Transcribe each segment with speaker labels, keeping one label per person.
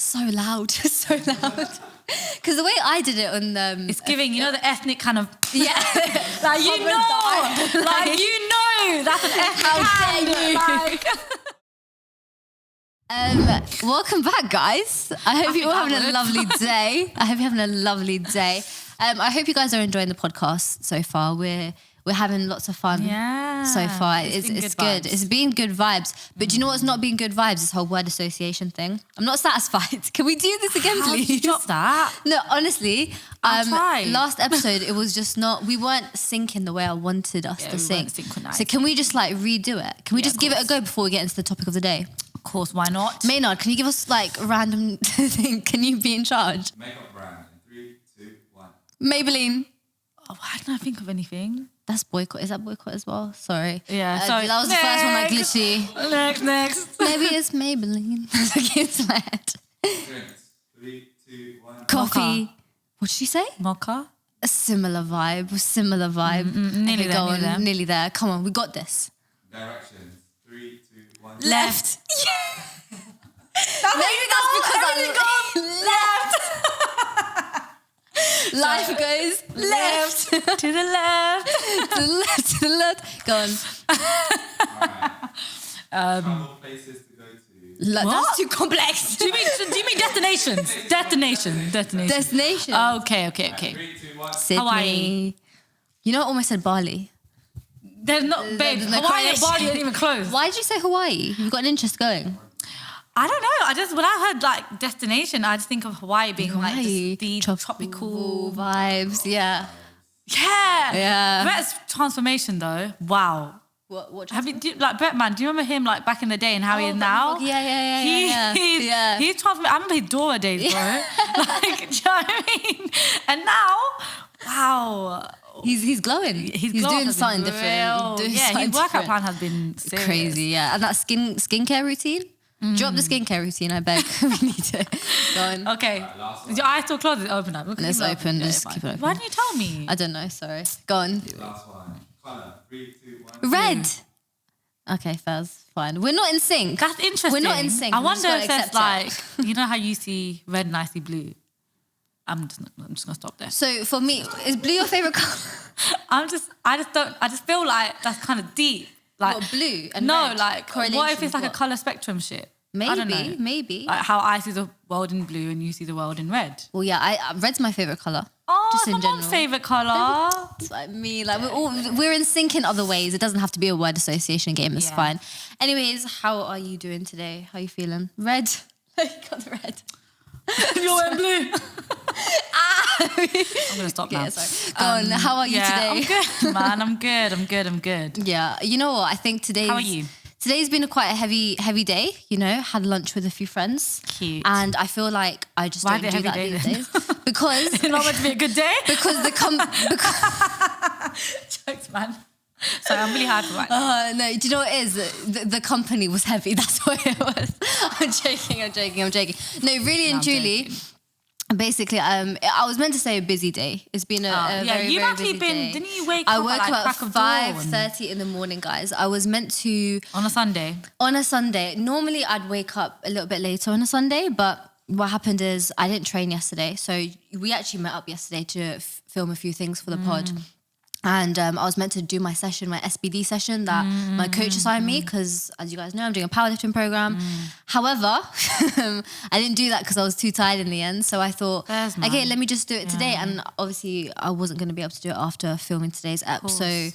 Speaker 1: so loud, so loud. Because the way I did it on
Speaker 2: it's giving, you know, the ethnic kind of
Speaker 1: yeah,
Speaker 2: like you know, that's an ethnic.
Speaker 1: How dare you? Welcome back, guys. I hope you're all having a lovely day. I hope you're having a lovely day. I hope you guys are enjoying the podcast so far. We're having lots of fun so far. It's good. It's been good vibes. But do you know what's not been good vibes? This whole word association thing. I'm not satisfied. Can we do this again, please?
Speaker 2: How did you drop that?
Speaker 1: No, honestly.
Speaker 2: Try.
Speaker 1: Last episode, it was just not, we weren't syncing the way I wanted us to sync. So can we just like redo it? Can we just give it a go before we get into the topic of the day?
Speaker 2: Of course, why not?
Speaker 1: Maynard, can you give us like a random thing? Can you be in charge?
Speaker 3: Makeup brand in 3, 2, 1.
Speaker 1: Maybelline.
Speaker 2: Oh, why didn't I think of anything?
Speaker 1: That's boycott. Is that boycott as well? Sorry.
Speaker 2: Yeah, sorry.
Speaker 1: That was the first one, like literally.
Speaker 2: Next.
Speaker 1: Maybe it's Maybelline. Looking into my head.
Speaker 3: Drinks. 3, 2, 1.
Speaker 1: Coffee.
Speaker 2: Mocha.
Speaker 1: What did she say?
Speaker 2: Mocha.
Speaker 1: A similar vibe.
Speaker 2: Nearly there.
Speaker 1: Nearly there. Come on, we got this.
Speaker 3: Directions. 3, 2, 1.
Speaker 1: Left.
Speaker 2: Maybe that's because I left.
Speaker 1: Life goes left.
Speaker 2: To the left.
Speaker 1: To the left, to the left. Go on.
Speaker 3: Travel places to go to.
Speaker 1: That's too complex.
Speaker 2: Do you mean destinations? Destination. Okay.
Speaker 3: 3, 2, 1.
Speaker 1: Sydney.
Speaker 2: Hawaii.
Speaker 1: You know, I almost said Bali.
Speaker 2: There's not, babe.
Speaker 1: There's no
Speaker 2: Hawaii and
Speaker 1: correlation.
Speaker 2: Bali ain't even close.
Speaker 1: Why did you say Hawaii? You've got an interest going.
Speaker 2: I don't know. When I heard like destination, I just think of Hawaii being like just the tropical
Speaker 1: vibes. Yeah.
Speaker 2: Yeah. Brett's transformation though. Wow.
Speaker 1: What
Speaker 2: have you like Brett, man? Do you remember him like back in the day and how he is now?
Speaker 1: Yeah.
Speaker 2: He's transformed. I remember his Dora days, bro. Like, do you know what I mean? And now, wow.
Speaker 1: He's glowing. He's doing something different.
Speaker 2: His workout plan has been serious.
Speaker 1: Crazy. Yeah, and that skincare routine. Drop the skincare routine, I beg. We need it. Go on.
Speaker 2: Okay. Is your eyes still closed? It's open up.
Speaker 1: It's open. Just keep it open.
Speaker 2: Why didn't you tell me?
Speaker 1: I don't know. Sorry. Go on.
Speaker 3: Last one. Colour. 3, 2, 1.
Speaker 1: Red. Okay, Faz. Fine. We're not in sync.
Speaker 2: That's interesting.
Speaker 1: We're not in sync.
Speaker 2: I wonder if there's like, you know how you see red and I see blue? I'm just gonna stop there.
Speaker 1: So for me, is blue your favorite color?
Speaker 2: I just feel like that's kind of deep. Like
Speaker 1: what, blue and
Speaker 2: no,
Speaker 1: red?
Speaker 2: like what if it's like a color spectrum shit?
Speaker 1: Maybe,
Speaker 2: I don't know.
Speaker 1: maybe.
Speaker 2: Like how I see the world in blue and you see the world in red.
Speaker 1: Well, yeah, red's my favorite color.
Speaker 2: Oh,
Speaker 1: just
Speaker 2: it's
Speaker 1: in
Speaker 2: my mom's
Speaker 1: general.
Speaker 2: favorite color.
Speaker 1: It's like me. Like we're in sync in other ways. It doesn't have to be a word association game. It's fine. Anyways, how are you doing today? How are you feeling? Red. You got the red.
Speaker 2: You're wearing blue. I'm gonna stop now.
Speaker 1: Yeah, sorry. Go on. How are you today?
Speaker 2: I'm good, man. I'm good.
Speaker 1: Yeah. You know what? I think today's...
Speaker 2: How are you?
Speaker 1: Today's been quite a heavy day, you know, had lunch with a few friends.
Speaker 2: Cute.
Speaker 1: And I feel like I just don't do that these days. Because...
Speaker 2: It's not meant to be a good day?
Speaker 1: Because
Speaker 2: Jokes, man. Sorry, I'm really hard for right
Speaker 1: no, do you know what it is? The company was heavy, that's what it was. I'm joking. No, really and truly... Basically, I was meant to say a busy day. It's been a very,
Speaker 2: you've
Speaker 1: very
Speaker 2: actually
Speaker 1: busy
Speaker 2: been.
Speaker 1: day.
Speaker 2: Didn't you wake
Speaker 1: I
Speaker 2: up
Speaker 1: woke
Speaker 2: at like
Speaker 1: up
Speaker 2: crack of dawn?
Speaker 1: 5:30 in the morning, guys. I was meant to
Speaker 2: On a Sunday.
Speaker 1: Normally, I'd wake up a little bit later on a Sunday, but what happened is I didn't train yesterday, so we actually met up yesterday to film a few things for the pod. And I was meant to do my SBD session that my coach assigned me because, as you guys know, I'm doing a powerlifting program. However, I didn't do that because I was too tired in the end. So I thought, okay, let me just do it today. And obviously, I wasn't going to be able to do it after filming today's ep. So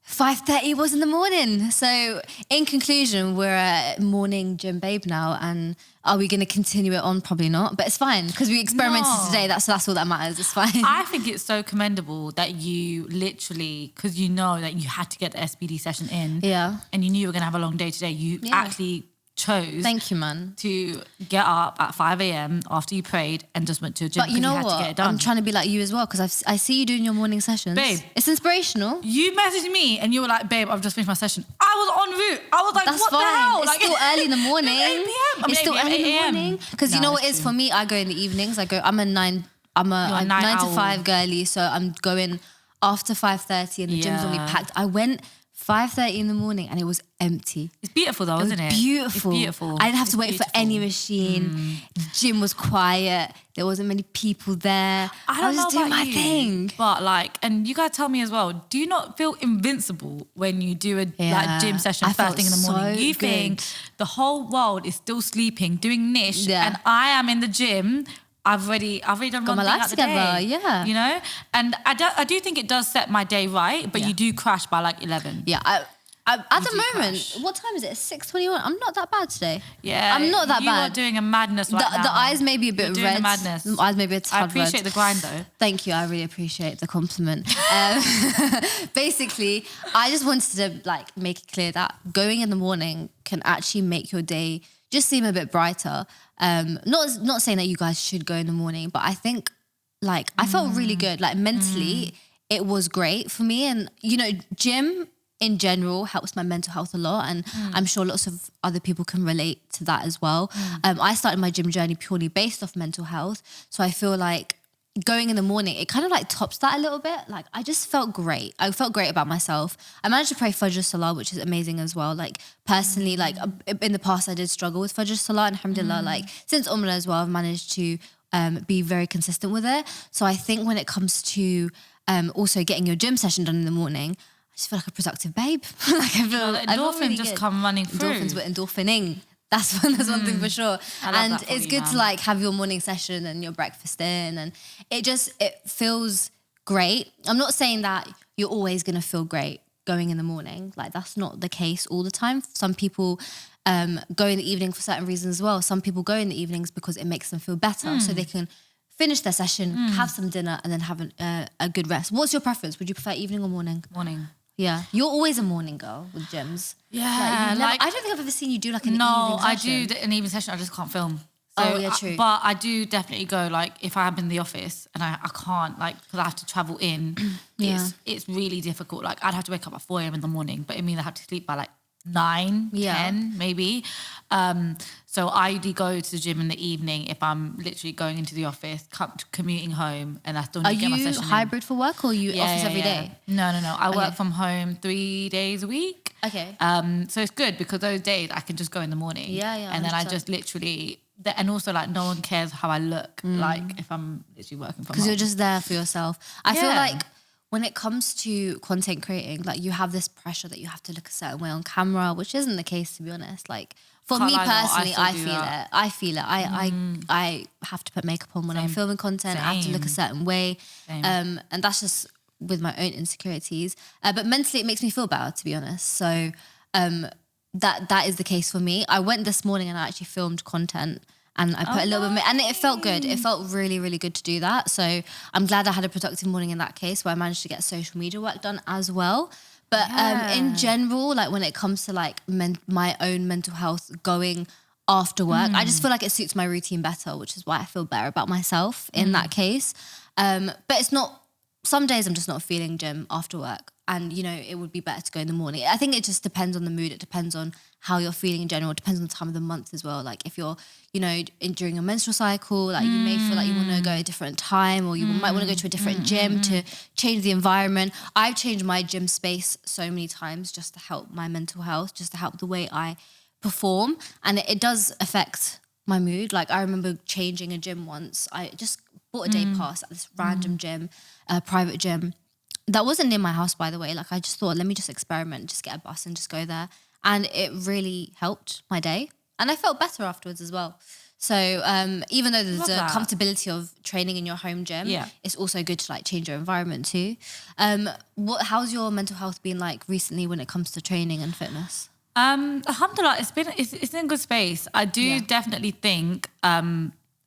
Speaker 1: 5:30 was in the morning. So in conclusion, we're a morning gym babe now, and are we going to continue it on? Probably not, but it's fine because we experimented today. That's all that matters. It's fine.
Speaker 2: I think it's so commendable that you literally, because you know that you had to get the SBD session in, and you knew you were going to have a long day today. You actually chose.
Speaker 1: Thank you, man.
Speaker 2: To get up at 5 a.m. after you prayed and just went to a gym.
Speaker 1: But you know what?
Speaker 2: To get it done.
Speaker 1: I'm trying to be like you as well because I see you doing your morning sessions.
Speaker 2: Babe.
Speaker 1: It's inspirational.
Speaker 2: You messaged me and you were like, babe, I've just finished my session. I was en route. I was like,
Speaker 1: that's
Speaker 2: what
Speaker 1: fine.
Speaker 2: the hell?
Speaker 1: It's
Speaker 2: like,
Speaker 1: still early in the morning.
Speaker 2: It's 8 p.m.
Speaker 1: It's still early in the morning. Because you know what it is for me? I go in the evenings. I'm a 9 to 5 girly. So I'm going after 5:30 and the gym's only packed. I went 5:30 in the morning and it was empty.
Speaker 2: It's beautiful though, isn't it?
Speaker 1: Beautiful.
Speaker 2: It's beautiful.
Speaker 1: I didn't have to wait for any machine. The gym was quiet. There wasn't many people there. I was just doing my thing.
Speaker 2: But like, and you guys tell me as well, do you not feel invincible when you do a like gym session first thing in the morning? You think the whole world is still sleeping, doing niche, and I am in the gym. I've already done one thing out the day.
Speaker 1: Yeah.
Speaker 2: You know? And I do think it does set my day right, but you do crash by like 11.
Speaker 1: Yeah. At the moment, what time is it? 6:21. I'm not that bad today.
Speaker 2: Yeah.
Speaker 1: I'm not that bad.
Speaker 2: You are doing a madness right now.
Speaker 1: The eyes may be a bit red.
Speaker 2: The madness.
Speaker 1: The eyes may be a tad red.
Speaker 2: I appreciate the grind though.
Speaker 1: Thank you. I really appreciate the compliment. Basically, I just wanted to like make it clear that going in the morning can actually make your day just seem a bit brighter. Not saying that you guys should go in the morning, but I think like I felt really good. Like mentally, it was great for me. And you know, gym in general helps my mental health a lot, and I'm sure lots of other people can relate to that as well. I started my gym journey purely based off mental health, so I feel like going in the morning, it kind of like tops that a little bit. Like I just felt great. I felt great about myself. I managed to pray Fajr Salah, which is amazing as well. Like personally, like in the past I did struggle with Fajr Salah, and alhamdulillah, like since Umrah as well, I've managed to be very consistent with it. So I think when it comes to also getting your gym session done in the morning, I just feel like a productive babe. Like I feel
Speaker 2: endorphins really just come running through.
Speaker 1: Endorphins were endorphining. That's one thing for sure. And it's good to like have your morning session and your breakfast in, and it feels great. I'm not saying that you're always gonna feel great going in the morning. Like that's not the case all the time. Some people go in the evening for certain reasons as well. Some people go in the evenings because it makes them feel better, so they can finish their session, have some dinner, and then have a good rest. What's your preference? Would you prefer evening or morning?
Speaker 2: Morning.
Speaker 1: Yeah, you're always a morning girl with gyms.
Speaker 2: Yeah,
Speaker 1: like I don't think I've ever seen you do like an evening session.
Speaker 2: No, I do an evening session. I just can't film.
Speaker 1: So, yeah, true.
Speaker 2: But I do definitely go like if I'm in the office and I can't like because I have to travel in. It's really difficult. Like I'd have to wake up at 4 a.m. in the morning, but it means I have to sleep by like 9, 10 maybe. So I do go to the gym in the evening if I'm literally going into the office, commuting home, and I still need to get my session in.
Speaker 1: Are you hybrid for work, or are you office every day?
Speaker 2: No. I work from home 3 days a week.
Speaker 1: Okay.
Speaker 2: So it's good because those days I can just go in the morning.
Speaker 1: Yeah.
Speaker 2: And then I just literally, and also like no one cares how I look, like if I'm literally working from home.
Speaker 1: Because you're just there for yourself. I feel like when it comes to content creating, like you have this pressure that you have to look a certain way on camera, which isn't the case, to be honest. Like for me personally, I feel it. I have to put makeup on when I'm filming content. I have to look a certain way. And that's just with my own insecurities. But mentally it makes me feel better, to be honest. So that is the case for me. I went this morning and I actually filmed content. And I put a little bit, and it felt good. It felt really, really good to do that. So I'm glad I had a productive morning in that case, where I managed to get social media work done as well. But in general, like when it comes to like my own mental health going after work, I just feel like it suits my routine better, which is why I feel better about myself in that case. But it's not, some days I'm just not feeling gym after work. And, you know, it would be better to go in the morning. I think it just depends on the mood. It depends on how you're feeling in general. It depends on the time of the month as well. Like if you're, you know, during a menstrual cycle, like you may feel like you want to go at a different time, or you might want to go to a different gym to change the environment. I've changed my gym space so many times just to help my mental health, just to help the way I perform. And it does affect my mood. Like I remember changing a gym once. I just bought a day pass at this random gym, private gym. That wasn't near my house, by the way. Like I just thought, let me just experiment, just get a bus and just go there. And it really helped my day. And I felt better afterwards as well. So even though there's a comfortability of training in your home gym, it's also good to like change your environment too. How's your mental health been like recently when it comes to training and fitness?
Speaker 2: Alhamdulillah, it's in a good space. I do definitely think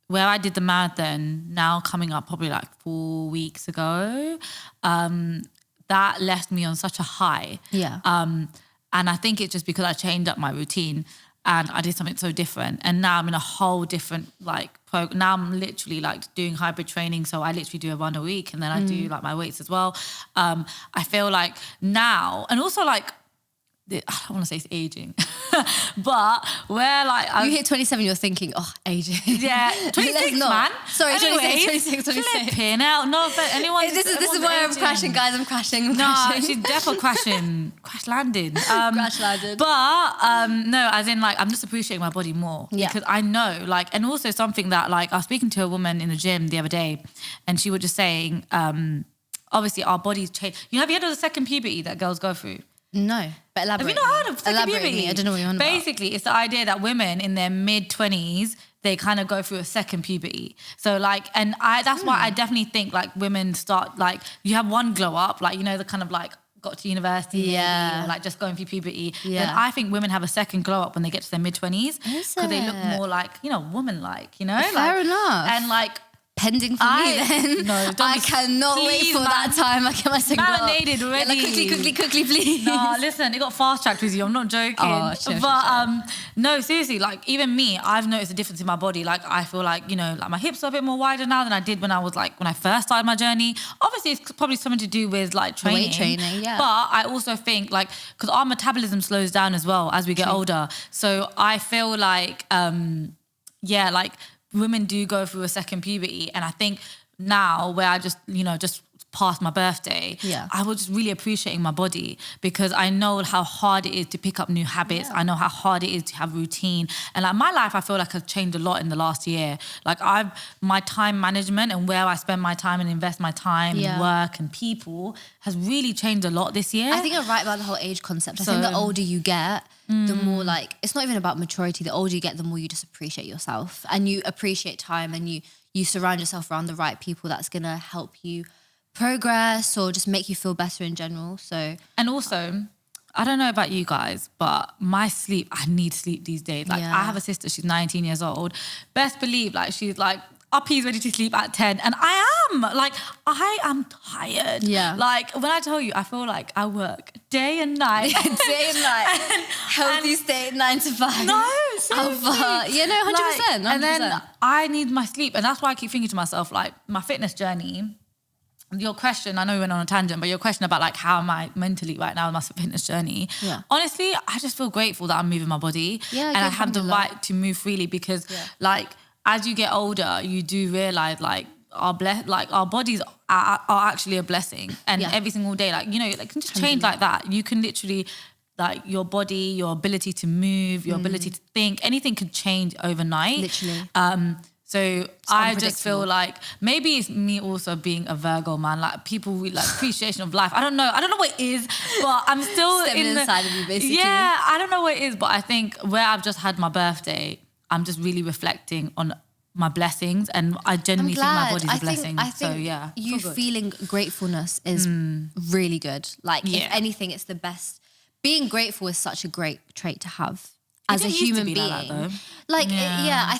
Speaker 2: where I did the marathon, now coming up probably like 4 weeks ago, that left me on such a high.
Speaker 1: Yeah.
Speaker 2: And I think it's just because I changed up my routine and I did something so different. And now I'm in a whole different like program. Now I'm literally like doing hybrid training. So I literally do a run a week and then I do like my weights as well. I feel like now, and also like I don't want to say it's aging, but where like
Speaker 1: you hit 27, you're thinking, oh, aging.
Speaker 2: Yeah, 26, man.
Speaker 1: Sorry,
Speaker 2: Anyways,
Speaker 1: 26.
Speaker 2: Flipping out. No, but anyone.
Speaker 1: This is why I'm crashing, guys. I'm crashing.
Speaker 2: She's definitely crashing. Crash landing.
Speaker 1: Crash landed.
Speaker 2: But no, as in like I'm just appreciating my body more because I know like, and also something that like I was speaking to a woman in the gym the other day, and she was just saying, obviously our bodies change. Have you heard of the second puberty that girls go through?
Speaker 1: No, but elaborate.
Speaker 2: Have you not heard of second puberty?
Speaker 1: I don't know what you're on about.
Speaker 2: Basically, it's the idea that women in their mid-20s, they kind of go through a second puberty. So like, and that's why I definitely think like women start like, you have one glow up, like, the kind of like got to university, maybe, or like just going through puberty. Then I think women have a second glow up when they get to their mid-20s because they look more like, woman-like,
Speaker 1: Fair enough.
Speaker 2: And like,
Speaker 1: pending for me then.
Speaker 2: No,
Speaker 1: I cannot wait for that time. I get my single
Speaker 2: marinated already.
Speaker 1: Quickly, please.
Speaker 2: No, listen, it got fast tracked with you. I'm not joking.
Speaker 1: Oh, sure.
Speaker 2: No, seriously, like even me, I've noticed a difference in my body. Like I feel like, like my hips are a bit more wider now than I did when I first started my journey. Obviously, it's probably something to do with like training.
Speaker 1: Weight training, yeah.
Speaker 2: But I also think like, because our metabolism slows down as well as we get older. So I feel like, like women do go through a second puberty. And I think now where I just past my birthday, I was just really appreciating my body because I know how hard it is to pick up new habits. I know how hard it is to have routine. And like my life, I feel like has changed a lot in the last year. Like my time management and where I spend my time and invest my time and work and people has really changed a lot this year.
Speaker 1: I think you're right about the whole age concept. I think the older you get, the more like, it's not even about maturity. The older you get, the more you just appreciate yourself and you appreciate time and you surround yourself around the right people that's going to help you progress or just make you feel better in general. So,
Speaker 2: and also, I don't know about you guys, but my sleep, I need sleep these days. Like I have a sister, she's 19 years old. Best believe like she's like uppy's ready to sleep at 10 and I am tired.
Speaker 1: Yeah.
Speaker 2: Like when I tell you, I feel like I work day and night.
Speaker 1: Healthy state 9 to 5.
Speaker 2: No, seriously.
Speaker 1: Alpha. 100%.
Speaker 2: And then I need my sleep. And that's why I keep thinking to myself, like my fitness journey, your question, I know we went on a tangent, but your question about like how am I mentally right now in my fitness journey? Yeah. Honestly, I just feel grateful that I'm moving my body and I have the right to move freely because like as you get older, you do realize like our bodies are actually a blessing and every single day, like, it can just change like that. You can literally like your body, your ability to move, your ability to think, anything could change overnight.
Speaker 1: Literally.
Speaker 2: So I just feel like maybe it's me also being a Virgo, man. Like people with like appreciation of life. I don't know what it is, but I'm still
Speaker 1: inside of you, basically.
Speaker 2: Yeah, I don't know what it is, but I think where I've just had my birthday, I'm just really reflecting on my blessings, and I genuinely think my body's a blessing.
Speaker 1: I think you feeling gratefulness is really good. Like if anything, it's the best. Being grateful is such a great trait to have. As a human being, I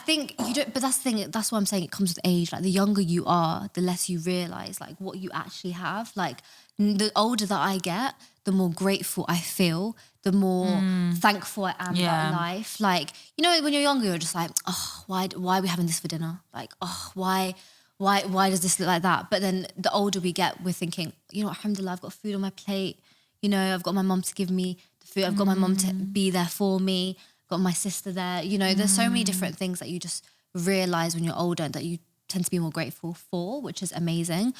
Speaker 1: think you don't. But that's the thing. That's why I'm saying it comes with age. Like the younger you are, the less you realize like what you actually have. Like the older that I get, the more grateful I feel. The more thankful I am about life. Like when you're younger, you're just like, oh, why are we having this for dinner? Like, oh, why does this look like that? But then the older we get, we're thinking, alhamdulillah, I've got food on my plate. I've got my mum to give me the food. I've got my mum to be there for me. Got my sister there. There's so many different things that you just realize when you're older that you tend to be more grateful for, which is amazing.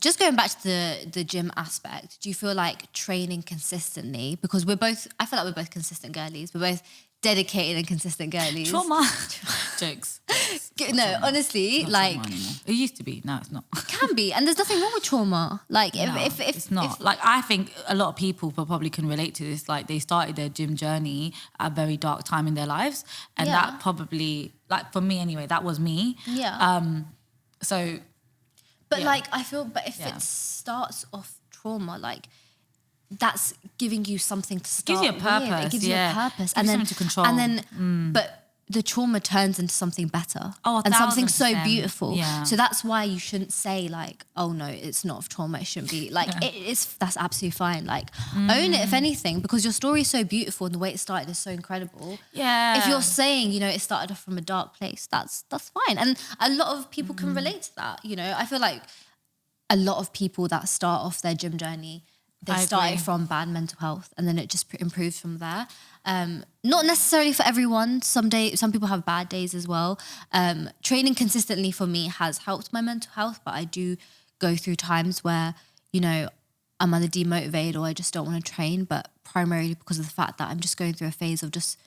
Speaker 1: Just going back to the gym aspect, do you feel like training consistently? Because I feel like we're both consistent girlies. We're both dedicated and consistent girlies.
Speaker 2: Trauma. Jokes.
Speaker 1: No, honestly,
Speaker 2: not
Speaker 1: like
Speaker 2: it used to be. Now it's not.
Speaker 1: Can be, and there's nothing wrong with trauma. Like if
Speaker 2: it's not. Like I think a lot of people probably can relate to this. Like they started their gym journey at a very dark time in their lives, and that probably, like for me anyway, that was me.
Speaker 1: Yeah.
Speaker 2: So.
Speaker 1: But like I feel, but if it starts off trauma, like. That's giving you something to start with.
Speaker 2: It gives you a purpose.
Speaker 1: It gives you a purpose.
Speaker 2: And then something to control.
Speaker 1: And then, but the trauma turns into something better.
Speaker 2: Oh,
Speaker 1: and something so beautiful.
Speaker 2: Yeah.
Speaker 1: So that's why you shouldn't say like, oh no, it's not trauma. It shouldn't be like that's absolutely fine. Like own it if anything, because your story is so beautiful and the way it started is so incredible.
Speaker 2: Yeah.
Speaker 1: If you're saying, it started off from a dark place, that's fine. And a lot of people can relate to that. I feel like a lot of people that start off their gym journey they
Speaker 2: I
Speaker 1: started
Speaker 2: agree.
Speaker 1: from bad mental health, and then it just improves from there. Not necessarily for everyone. Some people have bad days as well. Training consistently for me has helped my mental health, but I do go through times where, you know, I'm either demotivated or I just don't want to train, but primarily because of the fact that I'm just going through a phase of just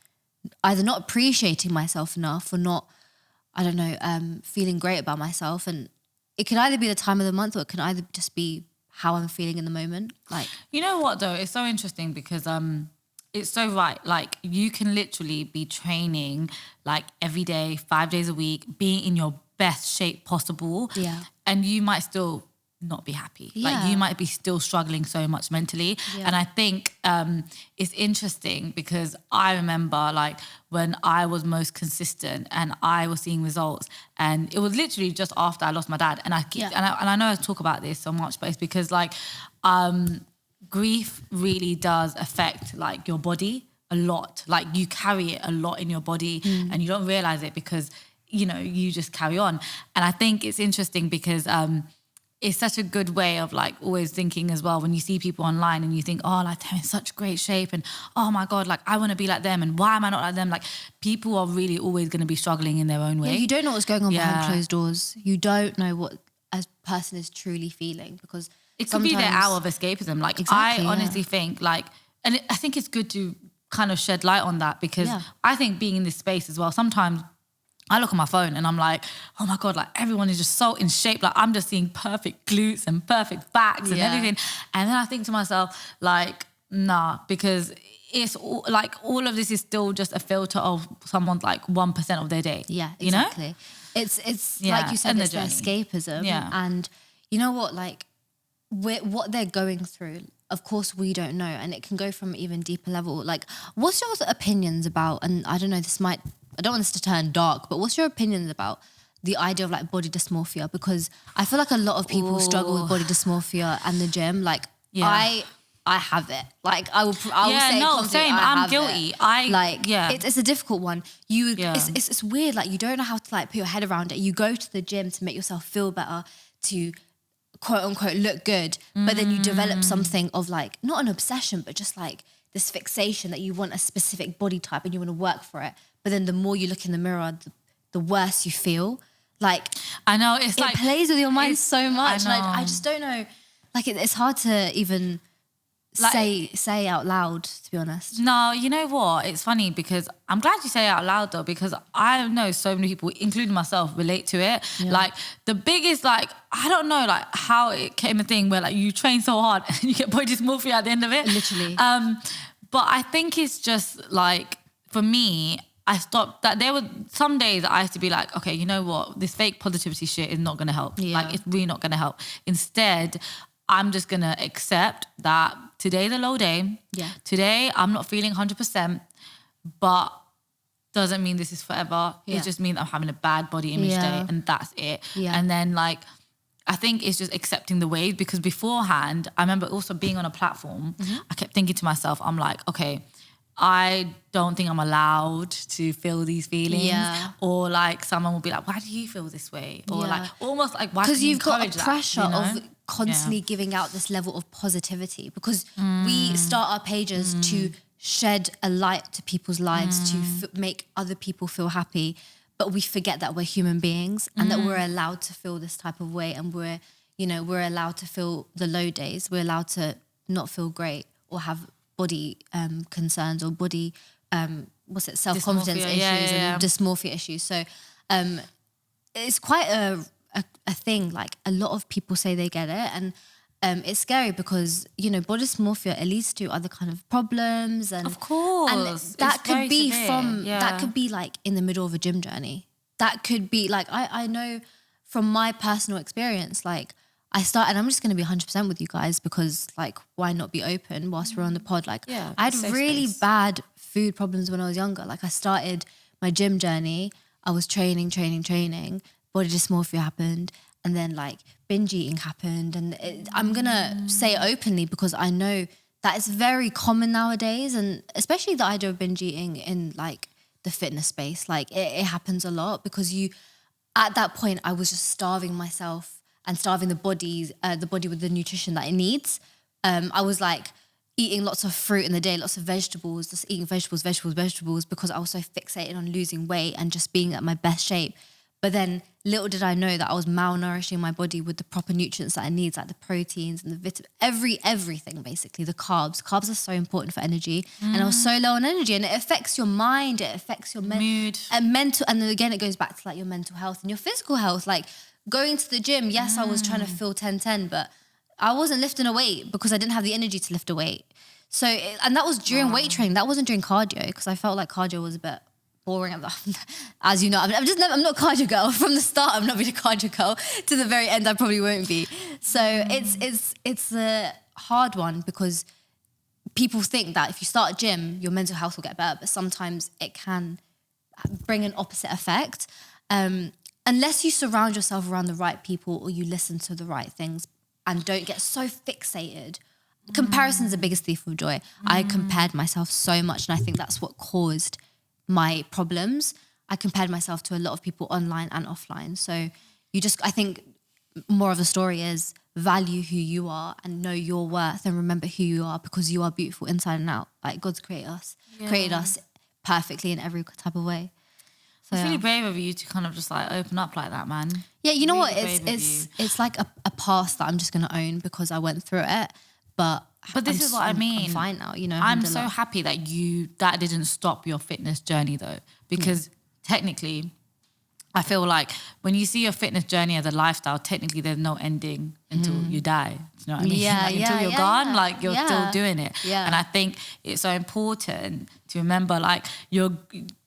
Speaker 1: either not appreciating myself enough or not, I don't know, feeling great about myself. And it can either be the time of the month or it can either just be how I'm feeling in the moment. Like,
Speaker 2: you know what though? It's so interesting because it's so right. Like you can literally be training like every day, 5 days a week, being in your best shape possible.
Speaker 1: Yeah.
Speaker 2: And you might still not be happy. Like
Speaker 1: Yeah.
Speaker 2: you might be still struggling so much mentally.
Speaker 1: Yeah.
Speaker 2: And I think it's interesting because I remember like when I was most consistent and I was seeing results, and it was literally just after I lost my dad. And I know I talk about this so much, but it's because like grief really does affect like your body a lot. Like you carry it a lot in your body and you don't realize it because, you know, you just carry on. And I think it's interesting because it's such a good way of like always thinking as well when you see people online and you think, oh, like they're in such great shape and oh my God, like I want to be like them and why am I not like them? Like people are really always going to be struggling in their own way.
Speaker 1: yeah, you don't know what's going on behind
Speaker 2: Yeah.
Speaker 1: closed doors. You don't know what a person is truly feeling because
Speaker 2: It could be their
Speaker 1: sometimes-
Speaker 2: hour of escapism. Like
Speaker 1: Exactly,
Speaker 2: I
Speaker 1: yeah.
Speaker 2: honestly think like, and I think it's good to kind of shed light on that because
Speaker 1: Yeah.
Speaker 2: I think being in this space as well, sometimes I look at my phone and I'm like, oh my God, like everyone is just so in shape. Like I'm just seeing perfect glutes and perfect backs and
Speaker 1: Yeah.
Speaker 2: everything. And then I think to myself, like, nah, because it's all, like all of this is still just a filter of someone's like 1% of their day.
Speaker 1: Yeah,
Speaker 2: You know?
Speaker 1: exactly. It's
Speaker 2: Yeah,
Speaker 1: like you said,
Speaker 2: and the
Speaker 1: it's their
Speaker 2: journey.
Speaker 1: escapism.
Speaker 2: Yeah.
Speaker 1: And you know what, like what they're going through, of course we don't know. And it can go from even deeper level. Like what's your opinions about, and I don't know, I don't want this to turn dark, but what's your opinions about the idea of like body dysmorphia? Because I feel like a lot of people struggle with body dysmorphia and the gym. Like
Speaker 2: Yeah.
Speaker 1: I have it. Like I will say confidently,
Speaker 2: same.
Speaker 1: I
Speaker 2: I'm
Speaker 1: have
Speaker 2: guilty.
Speaker 1: it. It's a difficult one.
Speaker 2: Yeah.
Speaker 1: It's weird. Like you don't know how to like put your head around it. You go to the gym to make yourself feel better, to quote unquote look good, but then you develop something of like not an obsession, but just like this fixation that you want a specific body type and you want to work for it. But then the more you look in the mirror, the worse you feel. Like
Speaker 2: I know it's
Speaker 1: it
Speaker 2: like
Speaker 1: plays with your mind so much.
Speaker 2: I
Speaker 1: And I
Speaker 2: know.
Speaker 1: just don't know. Like it's hard to even
Speaker 2: Like-
Speaker 1: say out loud, to be honest.
Speaker 2: No, you know what? It's funny because I'm glad you say it out loud though, because I know so many people, including myself, relate to it.
Speaker 1: Yeah.
Speaker 2: Like the biggest, like, I don't know, like how it came a thing where like you train so hard and you get body dysmorphia at the end of it.
Speaker 1: Literally.
Speaker 2: But I think it's just like, for me, I stopped that. There were some days I used to be like, okay, you know what? This fake positivity shit is not going to help.
Speaker 1: Yeah.
Speaker 2: Like it's really not going to help. Instead, I'm just going to accept that today's a low day.
Speaker 1: Yeah.
Speaker 2: Today, I'm not feeling 100%, but doesn't mean this is forever.
Speaker 1: Yeah.
Speaker 2: It just means I'm having a bad body image
Speaker 1: Yeah.
Speaker 2: day and that's it.
Speaker 1: Yeah.
Speaker 2: And then like, I think it's just accepting the waves because beforehand, I remember also being on a platform, I kept thinking to myself, I'm like, okay, I don't think I'm allowed to feel these feelings.
Speaker 1: Yeah.
Speaker 2: Or like someone will be like, why do you feel this way? Or
Speaker 1: Yeah.
Speaker 2: like almost like, why
Speaker 1: Because
Speaker 2: can you
Speaker 1: you've got
Speaker 2: encourage
Speaker 1: a
Speaker 2: that,
Speaker 1: pressure
Speaker 2: you know?
Speaker 1: of constantly giving out this level of positivity because we start our pages to shed a light to people's lives, to make other people feel happy. But we forget that we're human beings and that we're allowed to feel this type of way, and we're allowed to feel the low days. We're allowed to not feel great or have body concerns or body self-confidence
Speaker 2: Dysmorphia,
Speaker 1: issues
Speaker 2: yeah.
Speaker 1: and dysmorphia issues. So it's quite a thing. Like a lot of people say they get it, and it's scary because body dysmorphia it leads to other kind of problems, and
Speaker 2: Of course.
Speaker 1: and
Speaker 2: It's
Speaker 1: that could
Speaker 2: very
Speaker 1: be
Speaker 2: severe. Yeah.
Speaker 1: that could be like in the middle of a gym journey. That could be like I know from my personal experience, like I started, and I'm just going to be 100% with you guys because like why not be open whilst we're on the pod? Like
Speaker 2: Yeah,
Speaker 1: I had
Speaker 2: safe
Speaker 1: really
Speaker 2: space.
Speaker 1: bad food problems when I was younger. Like I started my gym journey, I was training, body dysmorphia happened, and then like binge eating happened, and I'm gonna say it openly because I know that it's very common nowadays, and especially the idea of binge eating in like the fitness space, like it happens a lot because at that point I was just starving myself and starving the body with the nutrition that it needs, I was like eating lots of fruit in the day, lots of vegetables, just eating vegetables, because I was so fixated on losing weight and just being at my best shape. But then little did I know that I was malnourishing my body with the proper nutrients that it needs, like the proteins and the everything basically, the carbs. Carbs are so important for energy. And I was so low on energy, and it affects your mind, it affects your
Speaker 2: mood
Speaker 1: and mental. And then again, it goes back to like your mental health and your physical health. Like going to the gym, yes, I was trying to feel 10-10, but I wasn't lifting a weight because I didn't have the energy to lift a weight. So, and that was during weight training. That wasn't during cardio, because I felt like cardio was a bit boring. As you know, I'm not a cardio girl. From the start, I'm not being a cardio girl. To the very end, I probably won't be. So it's a hard one, because people think that if you start a gym, your mental health will get better, but sometimes it can bring an opposite effect. Unless you surround yourself around the right people, or you listen to the right things and don't get so fixated. Comparison is the biggest thief of joy. I compared myself so much, and I think that's what caused my problems. I compared myself to a lot of people online and offline. So I think more of the story is value who you are and know your worth, and remember who you are, because you are beautiful inside and out. Like God's created us perfectly in every type of way. So,
Speaker 2: it's really brave of you to kind of just like open up like that, man.
Speaker 1: Yeah, you know
Speaker 2: really
Speaker 1: what? It's like a past that I'm just gonna own because I went through it. But
Speaker 2: this is what I mean.
Speaker 1: I'm fine now, you know.
Speaker 2: I'm so happy that that didn't stop your fitness journey though, because technically, I feel like when you see your fitness journey as a lifestyle, technically there's no ending until you die. Do you know what I mean?
Speaker 1: Yeah,
Speaker 2: like, until you're gone, like you're still doing it.
Speaker 1: Yeah.
Speaker 2: And I think it's so important to remember, like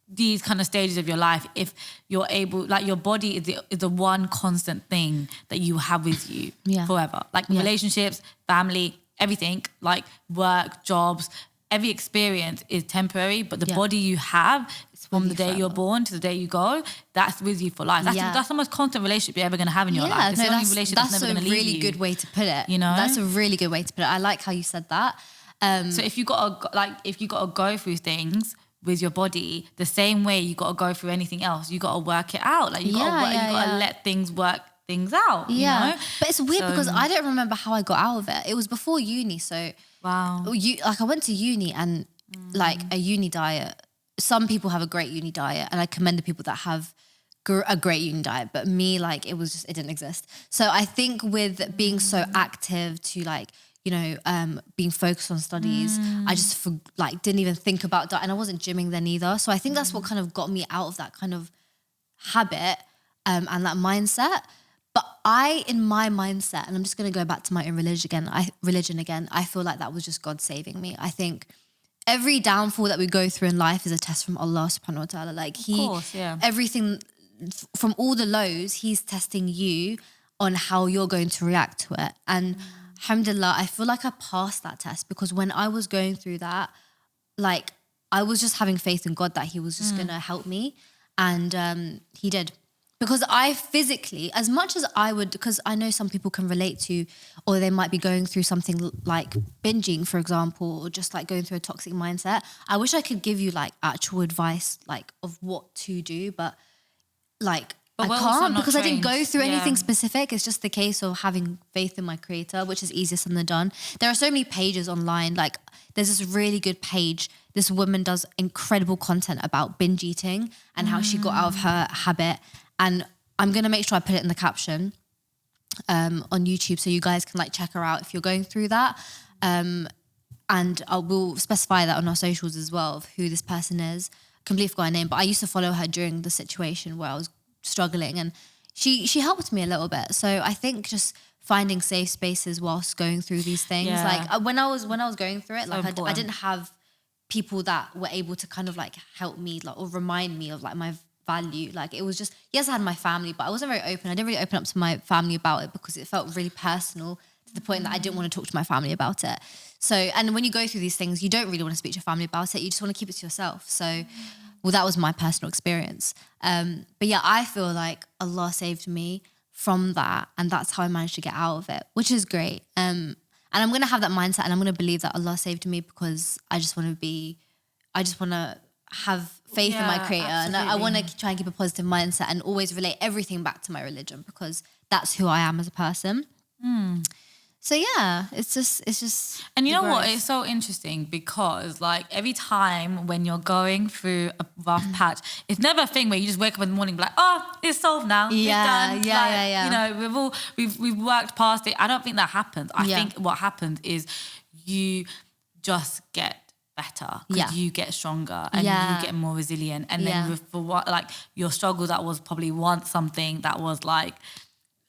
Speaker 2: these kind of stages of your life, if you're able, like your body is the one constant thing that you have with you forever. Like relationships, family, everything, like work, jobs, every experience is temporary, but the body you have from the day you're born to the day you go, that's with you for life. That's the most constant relationship you're ever going to have in your life. It's the only relationship that's never going to leave you.
Speaker 1: That's a really good way to put it.
Speaker 2: You know?
Speaker 1: That's a really good way to put it. I like how you said that.
Speaker 2: So if you got to go through things with your body the same way you got to go through anything else, you got to work it out. Like you got to let things work things out. You know?
Speaker 1: But it's weird because I don't remember how I got out of it. It was before uni, so
Speaker 2: wow.
Speaker 1: I went to uni, and like a uni diet. Some people have a great uni diet, and I commend the people that have a great uni diet. But me, like it didn't exist. So I think with being so active to like, you know, being focused on studies, I just didn't even think about that, and I wasn't gymming then either. So I think that's what kind of got me out of that kind of habit and that mindset. But in my mindset, and I'm just going to go back to my own religion again, I feel like that was just God saving me. I think every downfall that we go through in life is a test from Allah subhanahu wa ta'ala. Like everything from all the lows, he's testing you on how you're going to react to it. And alhamdulillah, I feel like I passed that test, because when I was going through that, like I was just having faith in God that he was just going to help me. And he did. Because I physically, as much as I would, because I know some people can relate to, or they might be going through something like binging, for example, or just like going through a toxic mindset. I wish I could give you like actual advice, like of what to do, but like I can't, because I didn't go through anything specific. It's just the case of having faith in my creator, which is easier said than done. There are so many pages online. Like there's this really good page. This woman does incredible content about binge eating and how she got out of her habit. And I'm going to make sure I put it in the caption on YouTube, so you guys can like check her out if you're going through that. And we'll specify that on our socials as well, of who this person is. Completely forgot her name, but I used to follow her during the situation where I was struggling, and she helped me a little bit. So I think just finding safe spaces whilst going through these things. Like when I was going through it, like I didn't have people that were able to kind of like help me, like, or remind me of like my value. Like it was just, yes, I had my family, but I wasn't very open. I didn't really open up to my family about it because it felt really personal to the point that I didn't want to talk to my family about it. So, and when you go through these things, you don't really want to speak to your family about it. You just want to keep it to yourself. So, well, that was my personal experience. But yeah, I feel like Allah saved me from that, and that's how I managed to get out of it, which is great. And I'm going to have that mindset, and I'm going to believe that Allah saved me, because I just want to have faith in my creator.
Speaker 2: Absolutely.
Speaker 1: And I want to try and keep a positive mindset and always relate everything back to my religion, because that's who I am as a person. So yeah, it's just.
Speaker 2: And you know what?
Speaker 1: growth.
Speaker 2: It's so interesting because like every time when you're going through a rough patch, it's never a thing where you just wake up in the morning and be like, oh, it's solved now.
Speaker 1: Yeah,
Speaker 2: it's done.
Speaker 1: yeah,
Speaker 2: Like,
Speaker 1: yeah.
Speaker 2: You know, we've worked past it. I don't think that happens. I
Speaker 1: Yeah.
Speaker 2: think what happens is you just get better because
Speaker 1: Yeah.
Speaker 2: you get stronger and
Speaker 1: Yeah.
Speaker 2: you get more resilient. And
Speaker 1: Yeah.
Speaker 2: then for what like your struggle that was probably once something that was like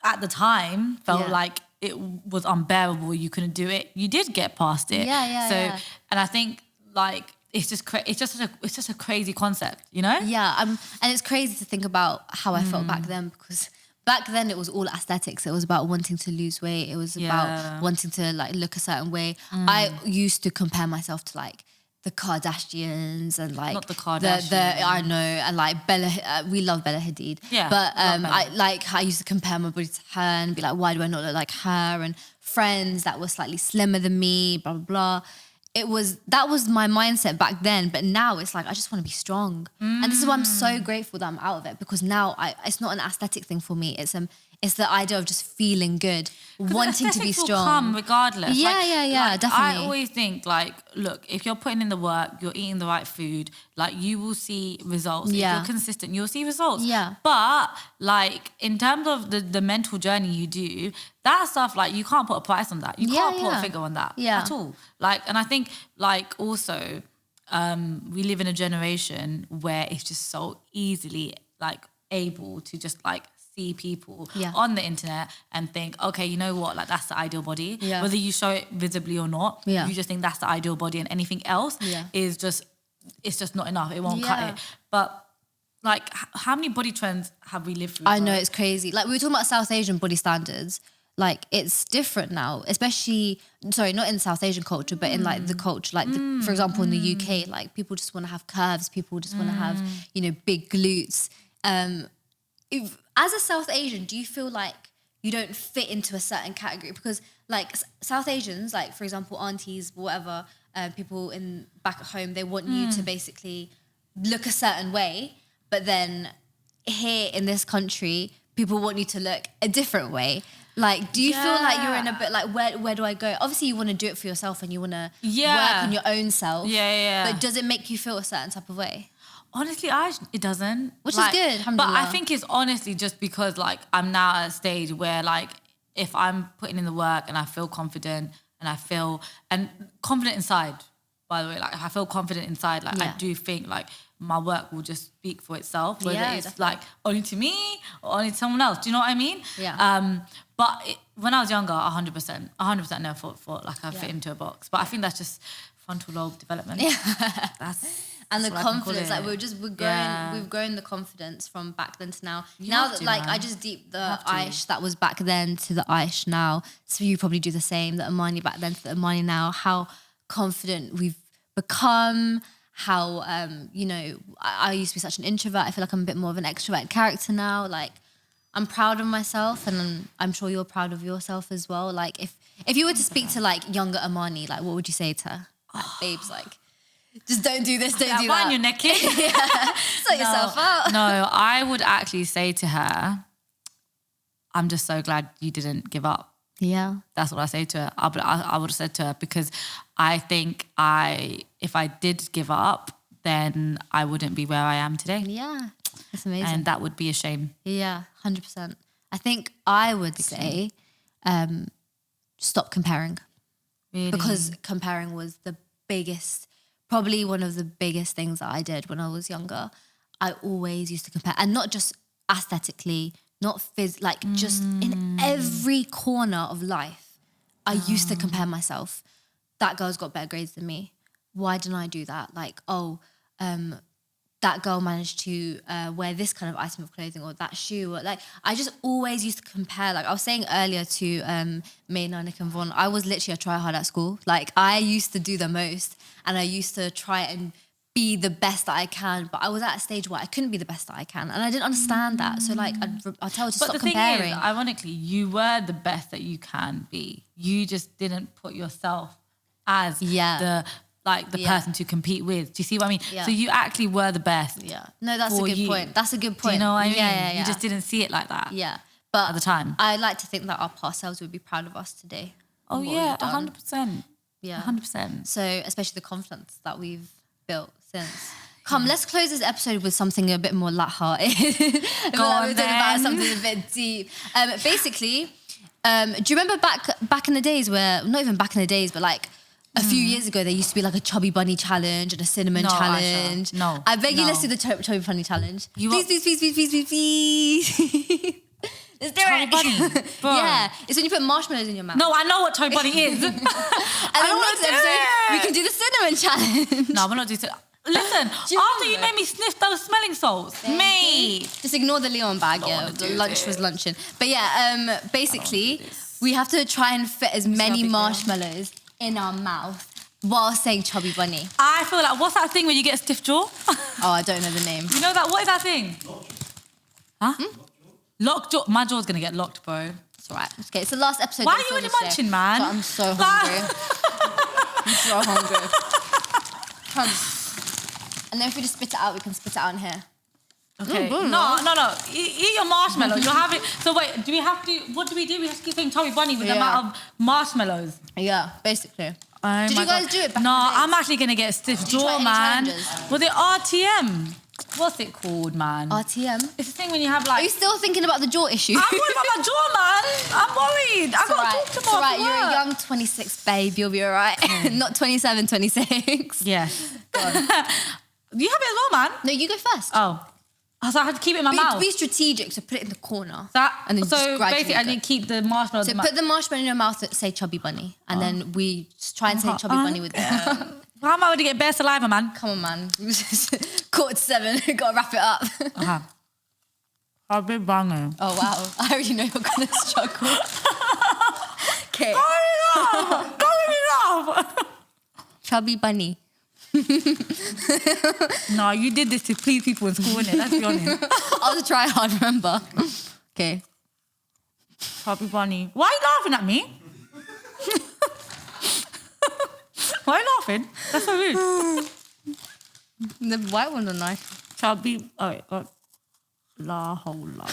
Speaker 2: at the time felt
Speaker 1: Yeah.
Speaker 2: like it was unbearable, you couldn't do it, you did get past it.
Speaker 1: Yeah.
Speaker 2: And I think like it's just a crazy concept, you know?
Speaker 1: Yeah, and it's crazy to think about how I felt back then, because back then it was all aesthetics. It was about wanting to lose weight. It was about wanting to like look a certain way. I used to compare myself to like the Kardashians and like
Speaker 2: Not the Kardashians.
Speaker 1: I know, and like Bella. We love Bella Hadid.
Speaker 2: Yeah,
Speaker 1: but
Speaker 2: love Bella.
Speaker 1: I used to compare my body to her and be like, why do I not look like her? And friends that were slightly slimmer than me, blah blah blah. That was my mindset back then, but now it's like I just want to be strong, and this is why I'm so grateful that I'm out of it, because now it's not an aesthetic thing for me. It's the idea of just feeling good, wanting to be
Speaker 2: Aesthetics will
Speaker 1: strong.
Speaker 2: come regardless.
Speaker 1: Yeah,
Speaker 2: like,
Speaker 1: definitely.
Speaker 2: I always think like, look, if you're putting in the work, you're eating the right food, like you will see results.
Speaker 1: Yeah.
Speaker 2: If you're consistent, you'll see results.
Speaker 1: Yeah.
Speaker 2: But like in terms of the mental journey you do, that stuff, like you can't put a price on that. You can't put a figure on that at all. Like, and I think like also we live in a generation where it's just so easily like able to just like see people on the internet and think, okay, you know what, like that's the ideal body.
Speaker 1: Yeah.
Speaker 2: Whether you show it visibly or not, you just think that's the ideal body, and anything else is just, it's just not enough. It won't cut it. But like, how many body trends have we lived through?
Speaker 1: I know, it's crazy. Like we were talking about South Asian body standards. Like it's different now, especially, sorry, not in South Asian culture, but in like the culture, like for example, in the UK, like people just want to have curves. People just want to have, you know, big glutes. As a South Asian, do you feel like you don't fit into a certain category? Because like South Asians, like for example, aunties, whatever, people in back at home, they want you to basically look a certain way, but then here in this country, people want you to look a different way. Like, do you feel like you're in a bit like, where do I go? Obviously, you want to do it for yourself and you want to work on your own self.
Speaker 2: Yeah.
Speaker 1: But does it make you feel a certain type of way?
Speaker 2: Honestly, it doesn't.
Speaker 1: Which
Speaker 2: like,
Speaker 1: is good, alhamdulillah.
Speaker 2: But I think it's honestly just because like I'm now at a stage where like if I'm putting in the work and I feel confident and confident inside, by the way, like if I feel confident inside, like I do think like my work will just speak for itself, whether it's
Speaker 1: definitely.
Speaker 2: like only to me or only to someone else. Do you know what I mean?
Speaker 1: Yeah.
Speaker 2: But when I was younger, 100% never thought like I fit into a box. But I think that's just frontal lobe development.
Speaker 1: And the
Speaker 2: what I can call
Speaker 1: confidence,
Speaker 2: it.
Speaker 1: like we've grown the confidence from back then to now.
Speaker 2: You
Speaker 1: now
Speaker 2: have
Speaker 1: that
Speaker 2: to,
Speaker 1: like
Speaker 2: man.
Speaker 1: I just deep the
Speaker 2: have to.
Speaker 1: Ayesha that was back then to the Ayesha now. So you probably do the same. The Imaani back then to the Imaani now. How confident we've become. How you know, I used to be such an introvert. I feel like I'm a bit more of an extrovert character now. Like I'm proud of myself, and I'm sure you're proud of yourself as well. Like if you were to speak to like younger Imaani, like what would you say to her? Like, babes, like just don't do this, don't do that.
Speaker 2: Wind your neck in.
Speaker 1: Sort yourself out.
Speaker 2: No, I would actually say to her, I'm just so glad you didn't give up.
Speaker 1: Yeah.
Speaker 2: That's what I say to her. I would have said to her, because I think if I did give up, then I wouldn't be where I am today.
Speaker 1: Yeah. That's amazing.
Speaker 2: And that would be a shame.
Speaker 1: Yeah, 100%. I think I would say stop comparing.
Speaker 2: Really?
Speaker 1: Because comparing was probably one of the biggest things that I did when I was younger. I always used to compare, and not just aesthetically, not just in every corner of life. I used to compare myself. That girl's got better grades than me. Why didn't I do that? Like, that girl managed to wear this kind of item of clothing, or that shoe, or like I just always used to compare. Like I was saying earlier to May, Nick and Vaughn, I was literally a try hard at school. Like I used to do the most, and I used to try and be the best that I can, but I was at a stage where I couldn't be the best that I can, and I didn't understand that. So like I'll tell her to stop comparing.
Speaker 2: But the thing is, ironically, you were the best that you can be. You just didn't put yourself as the person to compete with. Do you see what I mean?
Speaker 1: Yeah.
Speaker 2: So you actually were the best.
Speaker 1: Yeah. No, that's a good point. That's a good point.
Speaker 2: Do you know what I mean?
Speaker 1: Yeah.
Speaker 2: You just didn't see it like that.
Speaker 1: Yeah. But
Speaker 2: at the time.
Speaker 1: I like to think that our past selves would be proud of us today.
Speaker 2: Oh
Speaker 1: what
Speaker 2: yeah,
Speaker 1: we've done.
Speaker 2: 100%.
Speaker 1: Yeah.
Speaker 2: 100%.
Speaker 1: So especially the confidence that we've built since. Let's close this episode with something a bit more lighthearted.
Speaker 2: Go on
Speaker 1: We're talking about
Speaker 2: then.
Speaker 1: something a bit deep. Basically, do you remember back in the days where, not even back in the days, but like a few years ago, there used to be like a Chubby Bunny challenge and a cinnamon
Speaker 2: No,
Speaker 1: challenge.
Speaker 2: Ayesha, no,
Speaker 1: I beg you,
Speaker 2: no.
Speaker 1: let's do the Chubby Bunny challenge.
Speaker 2: You
Speaker 1: Please. Let's do
Speaker 2: Chubby
Speaker 1: it.
Speaker 2: Bunny? Bro.
Speaker 1: Yeah, it's when you put marshmallows in your mouth.
Speaker 2: No, I know what Chubby Bunny is.
Speaker 1: And then
Speaker 2: wanna
Speaker 1: next
Speaker 2: do
Speaker 1: episode,
Speaker 2: it.
Speaker 1: we can do the cinnamon challenge.
Speaker 2: No, we're not doing it. Listen,
Speaker 1: you
Speaker 2: after you
Speaker 1: remember?
Speaker 2: made me sniff those smelling salts, me.
Speaker 1: Just ignore the Leon bag, yeah. The lunch was luncheon. But yeah, basically, we have to try and fit as many marshmallows in our mouth while saying Chubby Bunny.
Speaker 2: I feel like, what's that thing when you get a stiff jaw?
Speaker 1: Oh, I don't know the name.
Speaker 2: You know that? What is that thing? Huh? Locked jaw. My jaw's gonna get locked, bro.
Speaker 1: It's all right. Okay, it's the last episode.
Speaker 2: Why
Speaker 1: of
Speaker 2: are you
Speaker 1: the
Speaker 2: already
Speaker 1: film
Speaker 2: munching,
Speaker 1: today.
Speaker 2: man?
Speaker 1: But I'm so hungry. I'm so hungry. And then if we just spit it out, we can spit it out in here.
Speaker 2: Okay.
Speaker 1: good,
Speaker 2: No. Eat your marshmallows. You're having. So wait, do we have to? What do? We have to keep saying Chubby Bunny with the amount of marshmallows.
Speaker 1: Yeah, basically.
Speaker 2: Oh
Speaker 1: Did
Speaker 2: my
Speaker 1: you guys
Speaker 2: God.
Speaker 1: do it back
Speaker 2: No,
Speaker 1: in the days?
Speaker 2: I'm actually gonna get a stiff
Speaker 1: Did you try
Speaker 2: jaw,
Speaker 1: any
Speaker 2: man.
Speaker 1: challenges?
Speaker 2: Was it RTM? What's it called, man?
Speaker 1: RTM.
Speaker 2: It's the thing when you have
Speaker 1: Are
Speaker 2: like.
Speaker 1: you still thinking about the jaw issue?
Speaker 2: I'm worried about my jaw, man. I'm worried. I gotta talk
Speaker 1: It's
Speaker 2: tomorrow.
Speaker 1: alright.
Speaker 2: for
Speaker 1: You're a
Speaker 2: work.
Speaker 1: young 26 babe. You'll be alright. Not 27, 26.
Speaker 2: Yes. You have it as well, man.
Speaker 1: No, you go first.
Speaker 2: Oh. So I had to keep it in my
Speaker 1: But you have
Speaker 2: mouth.
Speaker 1: to be strategic, so put it in the corner.
Speaker 2: And
Speaker 1: and then
Speaker 2: so
Speaker 1: just gradually
Speaker 2: basically, I
Speaker 1: go.
Speaker 2: need to keep the marshmallows
Speaker 1: So
Speaker 2: in my
Speaker 1: put the marshmallow in your mouth and say Chubby Bunny. And then we just try and say Chubby Bunny with it.
Speaker 2: How am I going to get bare saliva, man?
Speaker 1: Come on, man. 6:45. Gotta wrap it up.
Speaker 2: Uh-huh. I'll be banging.
Speaker 1: Oh, wow. I already know you're gonna struggle. Okay.
Speaker 2: Go enough!
Speaker 1: Chubby Bunny.
Speaker 2: No, you did this to please people in school, innit? Let's be honest.
Speaker 1: I'll try hard, remember. Okay.
Speaker 2: Chubby Bunny. Why are you laughing at me? Why are you laughing? That's so rude.
Speaker 1: The white ones are nice.
Speaker 2: Chubby. Oh, wait. God. La hola.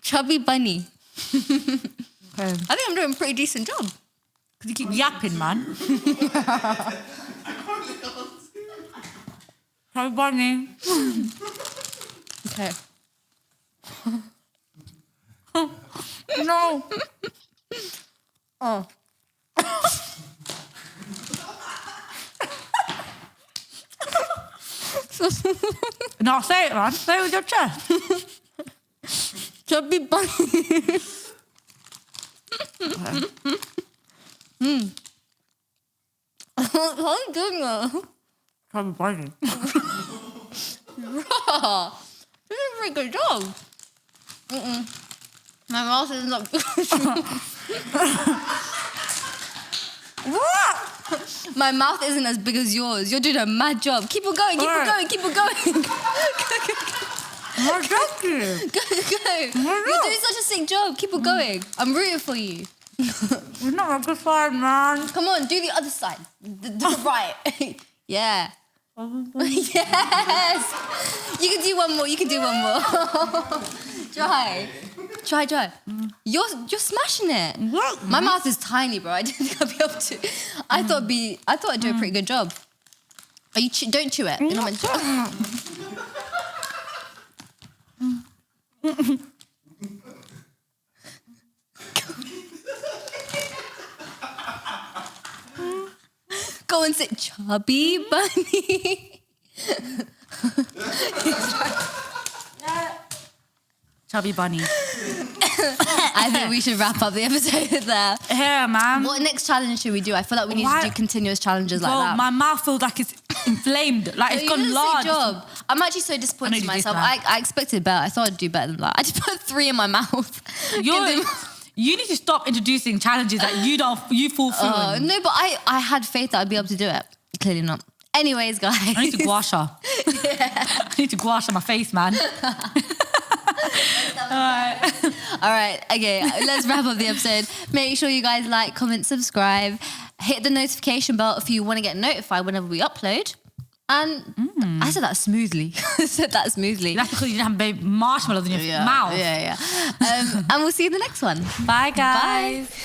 Speaker 1: Chubby Bunny.
Speaker 2: Okay.
Speaker 1: I think I'm doing a pretty decent job.
Speaker 2: Because you keep yapping, man. Chubby Bunny.
Speaker 1: Okay.
Speaker 2: No.
Speaker 1: Oh.
Speaker 2: No, say it, man. Say it with your chest.
Speaker 1: Chubby Bunny. How are you doing that?
Speaker 2: Chubby Bunny.
Speaker 1: Bruh, you did a pretty good job. My mouth is not big as yours.
Speaker 2: What?
Speaker 1: My mouth isn't as big as yours. You're doing a mad job. Keep it going, keep it going, keep it going.
Speaker 2: I'm joking.
Speaker 1: Go. You're doing such a sick job. Keep it going. I'm rooting for you.
Speaker 2: You're not a good side, man.
Speaker 1: Come on, do the other side. The right. Yeah. Yes. You can do one more. Try. You're smashing it.
Speaker 2: What?
Speaker 1: My mouth is tiny, bro. I didn't think I'd be able to. I thought I'd do a pretty good job. Are you don't chew it. You're not meant to. Go and sit, Chubby Bunny.
Speaker 2: Chubby Bunny.
Speaker 1: I think we should wrap up the episode there.
Speaker 2: Yeah, man.
Speaker 1: What next challenge should we do? I feel like we need to do continuous challenges like
Speaker 2: Bro,
Speaker 1: that.
Speaker 2: my mouth feels like it's inflamed. Like it's
Speaker 1: You
Speaker 2: gone
Speaker 1: did a sick
Speaker 2: large.
Speaker 1: job. I'm actually so
Speaker 2: I
Speaker 1: disappointed
Speaker 2: know
Speaker 1: in
Speaker 2: you did
Speaker 1: myself.
Speaker 2: that.
Speaker 1: I expected better. I thought I'd do better than that. I just put 3 in my mouth.
Speaker 2: You need to stop introducing challenges that you fall through. in.
Speaker 1: No, but I had faith that I'd be able to do it. Clearly not. Anyways, guys.
Speaker 2: I need to gua sha. I need to gua sha my face, man.
Speaker 1: All right, okay, let's wrap up the episode. Make sure you guys like, comment, subscribe. Hit the notification bell if you want to get notified whenever we upload. And I said that smoothly.
Speaker 2: That's because you didn't have baby marshmallows in your mouth.
Speaker 1: Yeah. And we'll see you in the next one.
Speaker 2: Bye, guys.
Speaker 1: Bye.